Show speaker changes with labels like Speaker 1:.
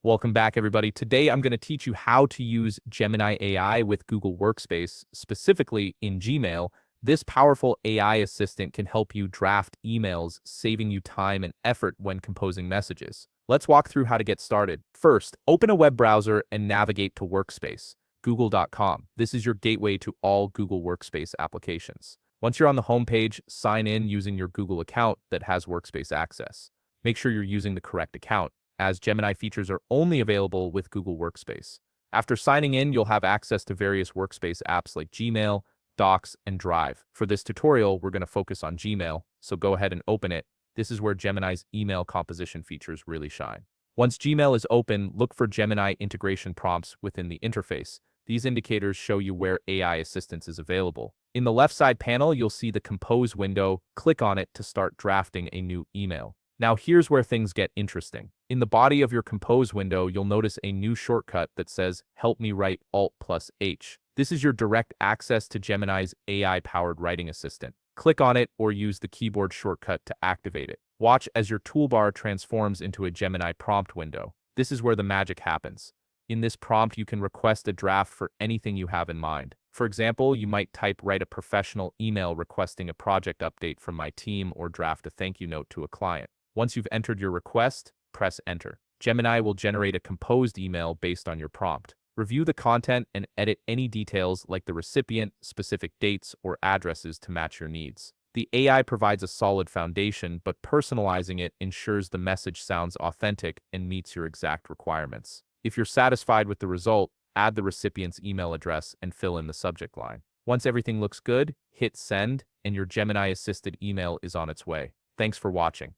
Speaker 1: Welcome back, everybody. Today, I'm going to teach you how to use Gemini AI with Google Workspace, specifically in Gmail. This powerful AI assistant can help you draft emails, saving you time and effort when composing messages. Let's walk through how to get started. First, open a web browser and navigate to Workspace, google.com. This is your gateway to all Google Workspace applications. Once you're on the homepage, sign in using your Google account that has Workspace access. Make sure you're using the correct account, as Gemini features are only available with Google Workspace. After signing in, you'll have access to various Workspace apps like Gmail, Docs, and Drive. For this tutorial, we're going to focus on Gmail, so go ahead and open it. This is where Gemini's email composition features really shine. Once Gmail is open, look for Gemini integration prompts within the interface. These indicators show you where AI assistance is available. In the left side panel, you'll see the Compose window. Click on it to start drafting a new email. Now here's where things get interesting. In the body of your Compose window, you'll notice a new shortcut that says, "Help me write Alt+H." This is your direct access to Gemini's AI-powered writing assistant. Click on it or use the keyboard shortcut to activate it. Watch as your toolbar transforms into a Gemini prompt window. This is where the magic happens. In this prompt, you can request a draft for anything you have in mind. For example, you might type, "Write a professional email requesting a project update from my team," or draft a thank you note to a client. Once you've entered your request, press enter. Gemini will generate a composed email based on your prompt. Review the content and edit any details like the recipient, specific dates, or addresses to match your needs. The AI provides a solid foundation, but personalizing it ensures the message sounds authentic and meets your exact requirements. If you're satisfied with the result, add the recipient's email address and fill in the subject line. Once everything looks good, hit send, and your Gemini-assisted email is on its way. Thanks for watching.